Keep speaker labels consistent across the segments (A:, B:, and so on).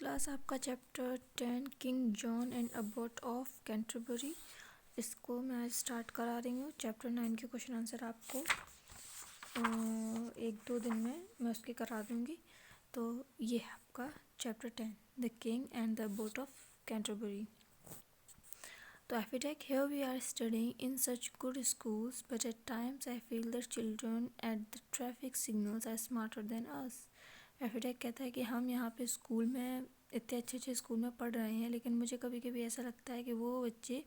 A: Class आपका chapter 10 king John and abbot of Canterbury. इसको मैं आज स्टार्ट करा रही हूँ। चैप्टर 9 के क्वेश्चन आंसर आपको 1-2 दिन में मैं उसके करा दूँगी। तो ये है आपका chapter 10 the king and the abbot of Canterbury. तो एफिडेक, here we are studying in such good schools, but at times I feel the children at the traffic signals are smarter than us. एफिडेक कहता है कि हम यहाँ पे school में इतने अच्छे स्कूल में पढ़ रहे हैं, लेकिन मुझे कभी कभी ऐसा लगता है कि वो बच्चे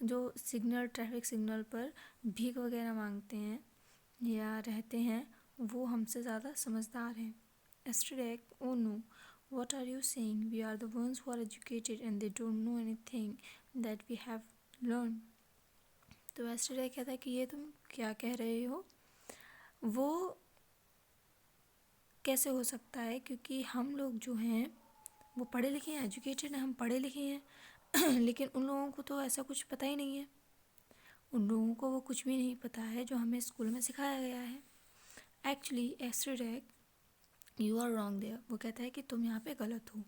A: जो ट्रैफिक सिग्नल पर भीख वगैरह मांगते हैं या रहते हैं वो हमसे ज़्यादा समझदार हैं। एस्ट्रेडेक, oh no, what are you saying? We are the ones who are educated and they don't know anything that we have learned. तो एस्ट्रेडेक कहता है कि ये तुम क्या कह रहे हो, वो कैसे हो सकता है, क्योंकि हम लोग जो हैं वो पढ़े लिखे हैं, एजुकेटेड हैं, हम पढ़े लिखे हैं लेकिन उन लोगों को तो ऐसा कुछ पता ही नहीं है। उन लोगों को वो कुछ भी नहीं पता है जो हमें स्कूल में सिखाया गया है। एक्चुअली एस्ट्रेडेक, यू आर रॉन्ग देयर। वो कहता है कि तुम यहाँ पे गलत हो।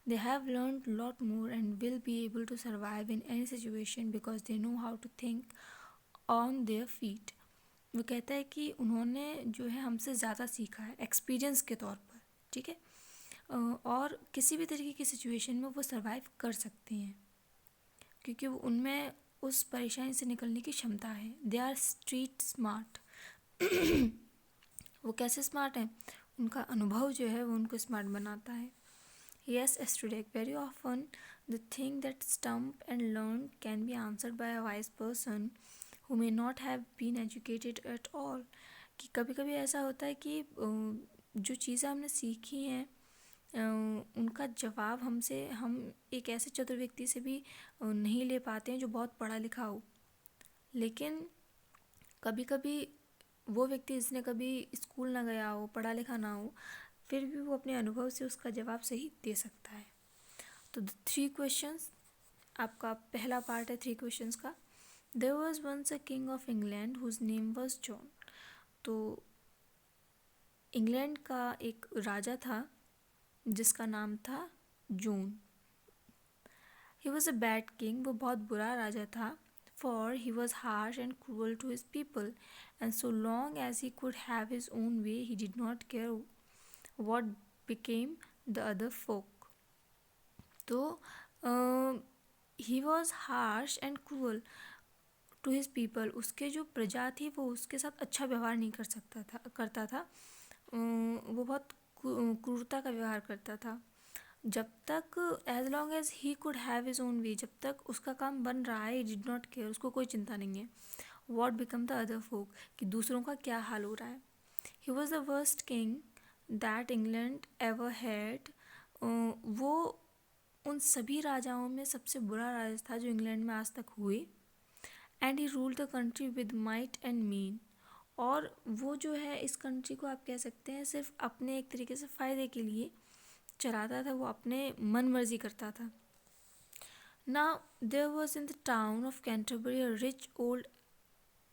A: They have learned lot more and will be able to survive in any situation because they know how to think on their feet. वो कहता है कि उन्होंने जो है हमसे ज़्यादा सीखा है एक्सपीरियंस के तौर पर, ठीक है, और किसी भी तरीके की सिचुएशन में वो सर्वाइव कर सकते हैं क्योंकि वो उनमें उस परेशानी से निकलने की क्षमता है। They are street smart. वो कैसे स्मार्ट हैं? उनका अनुभव जो है वो उनको स्मार्ट बनाता है। Yes, Estrudek, very often the thing that stump and learn can be answered by a wise person who may not have been educated at all. कि कभी कभी ऐसा होता है कि जो चीज़ें हमने सीखी हैं उनका जवाब हम एक ऐसे चतुर व्यक्ति से भी नहीं ले पाते हैं जो बहुत पढ़ा लिखा हो। लेकिन कभी कभी वो व्यक्ति जिसने कभी स्कूल ना गया हो, पढ़ा लिखा ना हो, फिर भी वो अपने अनुभव से उसका जवाब सही दे सकता है। तो 3 क्वेश्चंस, आपका पहला पार्ट है 3 क्वेश्चंस का। There was once a king of England whose name was John. तो इंग्लैंड का एक राजा था जिसका नाम था जॉन। He was a bad king, वो बहुत बुरा राजा था। For he was harsh and cruel to his people, and so long as he could have his own way, he did not care what became the other folk. तो he was harsh and cruel to his people, उसके जो प्रजा थी वो उसके साथ अच्छा व्यवहार नहीं करता था। वो बहुत क्रूरता का व्यवहार करता था। जब तक as long as he could have his own way, जब तक उसका काम बन रहा है, ही डिड नॉट केयर, उसको कोई चिंता नहीं है वॉट बिकम द अदर फोक, कि दूसरों का क्या हाल हो रहा है। He was the worst king that England ever had. वो उन सभी राजाओं में सबसे बुरा राजा था जो इंग्लैंड में आज तक हुए। And he ruled the country with might and mean, और वो जो है इस कंट्री को आप कह सकते हैं सिर्फ अपने एक तरीके से फ़ायदे के लिए चलाता था, वो अपने मन मर्जी करता था। Now there was in the town of Canterbury a rich old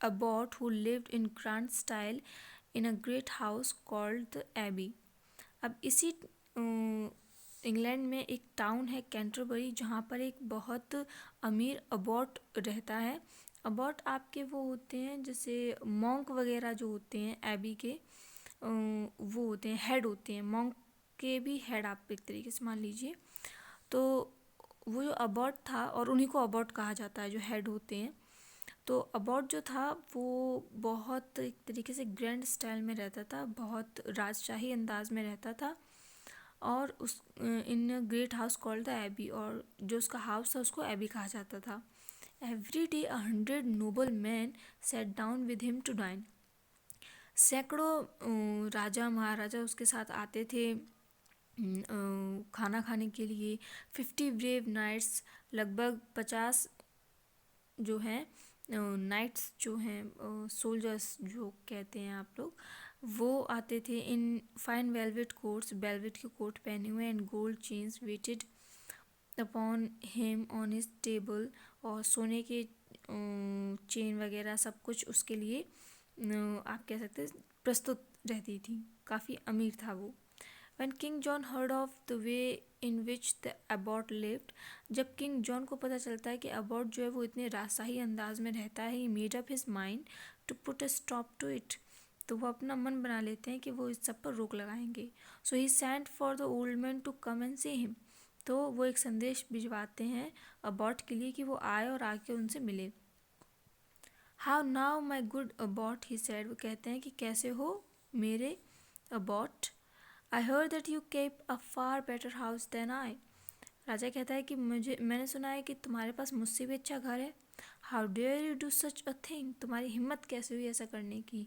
A: abbot who lived in grand style in a great house called the abbey. अब इसी इंग्लैंड में एक टाउन है कैंटरबरी जहाँ पर एक बहुत अमीर अबॉट रहता है। अबॉट आपके वो होते हैं जैसे मॉन्क वगैरह जो होते हैं एबी के, वो होते हैं, हेड होते हैं, मॉन्क के भी हेड आप एक तरीके से मान लीजिए। तो वो जो अबॉट था, और उन्हीं को अबॉट कहा जाता है जो हेड होते हैं। तो अबॉट जो था वो बहुत एक तरीके से ग्रैंड स्टाइल में रहता था, बहुत राजशाही अंदाज में रहता था, और उस in great house called the abbey, और जो उसका हाउस था उसको एबी कहा जाता था। Every day 100 noble man set down with him to dine. सैकड़ों राजा महाराजा उसके साथ आते थे खाना खाने के लिए। 50 ब्रेव नाइट्स, लगभग 50 जो हैं नाइट्स जो हैं सोल्जर्स जो कहते हैं आप लोग, वो आते थे in fine velvet coats, velvet के कोट पहने हुए, and gold chains waited upon him on his table, और सोने के चेन वगैरह सब कुछ उसके लिए आप कह सकते हैं प्रस्तुत रहती थी। काफ़ी अमीर था वो। When King John heard of the way in which the abbot lived. जब किंग जॉन को पता चलता है कि अबॉट जो है वो इतने राजशाही अंदाज में रहता है, he made up his mind to put a stop to it. तो वो अपना मन बना लेते हैं कि वो इस सब पर रोक लगाएंगे. So he sent for the old man to come and see him. तो वो एक संदेश भिजवाते हैं अबॉट के लिए कि वो आए और आके उनसे मिले. How now my good abbot, he said. वो कहते हैं कि कैसे हो मेरे Abbott. I heard that you keep a far better house than I. राजा कहता है कि मैंने सुना है कि तुम्हारे पास मुझसे भी अच्छा घर है. How dare you do such a thing? तुम्हारी हिम्मत कैसे हुई ऐसा करने की?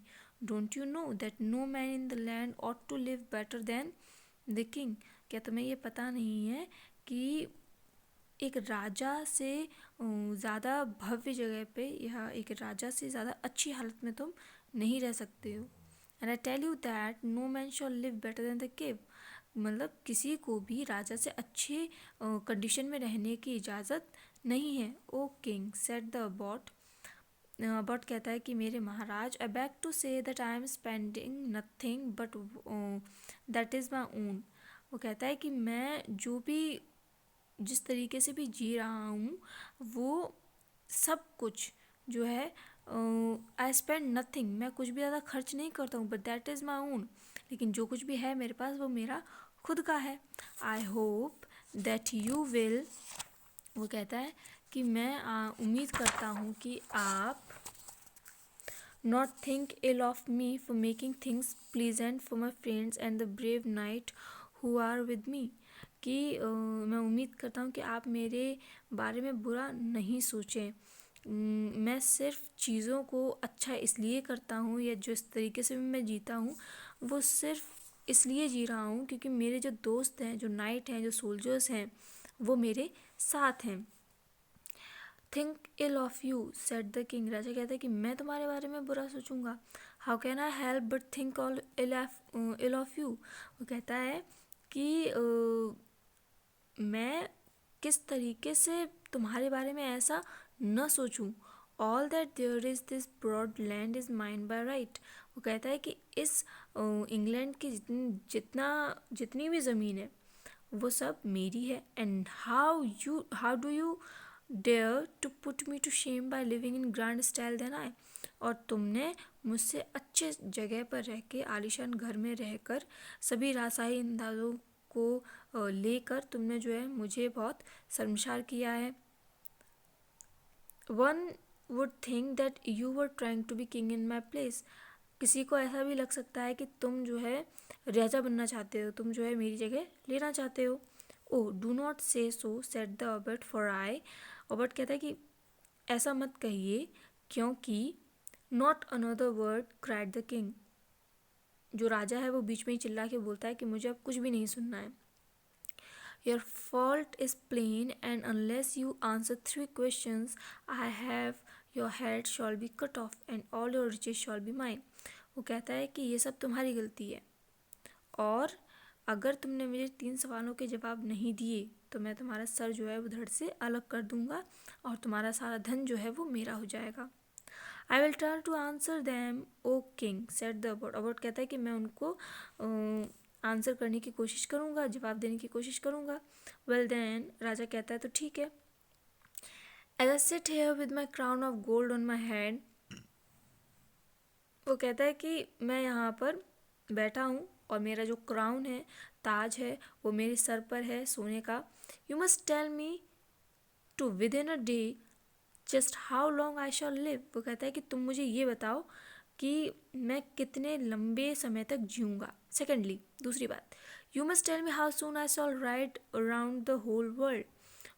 A: Don't you know that no man in the land ought to live better than the king? क्या तुम्हें ये पता नहीं है कि एक राजा से ज़्यादा भव्य जगह पे या एक राजा से ज़्यादा अच्छी हालत में तुम नहीं रह सकते हो. And I tell you that no man shall live better than the king. मतलब किसी को भी राजा से अच्छे कंडीशन में रहने की इजाज़त नहीं है. O king said the abbot. Abbot कहता है कि मेरे महाराज, I beg to say that I am spending nothing but that is my own. वो कहता है कि मैं जो भी जिस तरीके से भी जी रहा हूँ वो सब कुछ जो है आई स्पेंड नथिंग, मैं कुछ भी ज़्यादा खर्च नहीं करता हूँ, but that is my own. लेकिन जो कुछ भी है मेरे पास वो मेरा खुद का है. I hope that you will. वो कहता है कि मैं उम्मीद करता हूँ कि आप not think ill of me for making things pleasant for my friends and the brave knight who are with me. कि मैं उम्मीद करता हूँ कि आप मेरे बारे में बुरा नहीं सोचें. मैं सिर्फ चीज़ों को अच्छा इसलिए करता हूँ या जो इस तरीके से मैं जीता हूँ वो सिर्फ इसलिए जी रहा हूँ क्योंकि मेरे जो दोस्त हैं, जो नाइट हैं, जो सोल्जर्स हैं, वो मेरे साथ हैं. Think ill of you said the king. राजा कहता है कि मैं तुम्हारे बारे में बुरा सोचूंगा. How can I help but think all ill of you. वो कहता है कि मैं किस तरीके से तुम्हारे बारे में ऐसा न सोचूं. All that there is this broad land is mine by right. वो कहता है कि इस इंग्लैंड की जितनी भी ज़मीन है वो सब मेरी है. And how do you dare to put me to shame by living in grand style than I. और तुमने मुझसे अच्छे जगह पर रह के, आलीशान घर में रहकर, सभी राजशाही अंदाज़ों को लेकर तुमने जो है मुझे बहुत शर्मसार किया है. One would think that you were trying to be king in my place. किसी को ऐसा भी लग सकता है कि तुम जो है राजा बनना चाहते हो, तुम जो है मेरी जगह लेना चाहते हो. ओह डू नॉट से सो सेड द अबर्ट फॉर आई. अबर्ट कहता है कि ऐसा मत कहिए क्योंकि not another word cried the king. जो राजा है वो बीच में ही चिल्ला के बोलता है कि मुझे अब कुछ भी नहीं सुनना है. Your fault is plain, and unless you answer 3 questions I have, your head shall be cut off and all your riches shall be mine. वो कहता है कि ये सब तुम्हारी गलती है और अगर तुमने मुझे 3 सवालों के जवाब नहीं दिए तो मैं तुम्हारा सर जो है वो धड़ से अलग कर दूंगा और तुम्हारा सारा धन जो है वो मेरा हो जाएगा. I will try to answer them, O king, said the abbot. Abbot कहता है कि मैं उनको आंसर करने की कोशिश करूँगा, जवाब देने की कोशिश करूँगा. वेल देन, राजा कहता है तो ठीक है. As I sit here with my crown of gold on my head, वो कहता है कि मैं यहाँ पर बैठा हूँ और मेरा जो क्राउन है, ताज है, वो मेरे सर पर है सोने का. You must tell me to within a day just how long I shall live. वो कहता है कि तुम मुझे ये बताओ कि मैं कितने लंबे समय तक जीऊँगा. सेकेंडली, दूसरी बात, you must tell me how soon I shall ride around the whole world.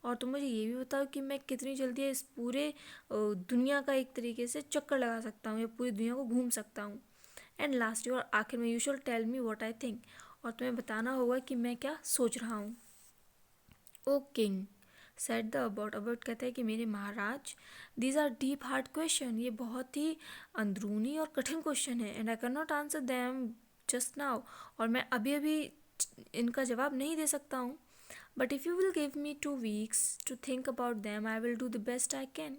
A: और तुम मुझे ये भी बताओ कि मैं कितनी जल्दी इस पूरे दुनिया का एक तरीके से चक्कर लगा सकता हूँ या पूरी दुनिया को घूम सकता हूँ. एंड लास्ट, और आखिर में, you shall tell me what I think. और तुम्हें बताना होगा कि मैं क्या सोच रहा हूँ. O king said the abbot. Abbot कहते हैं कि मेरे महाराज, these are deep hard question. ये बहुत ही अंदरूनी और कठिन क्वेश्चन है. And I can not answer them just now. और मैं अभी अभी इनका जवाब नहीं दे सकता हूँ. But if you will give me 2 weeks to think about them I will do the best I can.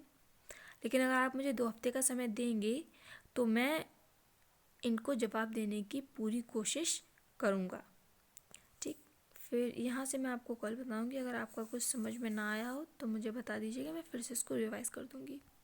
A: लेकिन अगर आप मुझे 2 हफ्ते का समय देंगे तो मैं इनको जवाब देने की पूरी कोशिश करूँगा. ठीक. फिर यहाँ से मैं आपको कल बताऊँगी। अगर आपका कुछ समझ में ना आया हो तो मुझे बता दीजिएगा, मैं फिर से इसको रिवाइज़ कर दूँगी।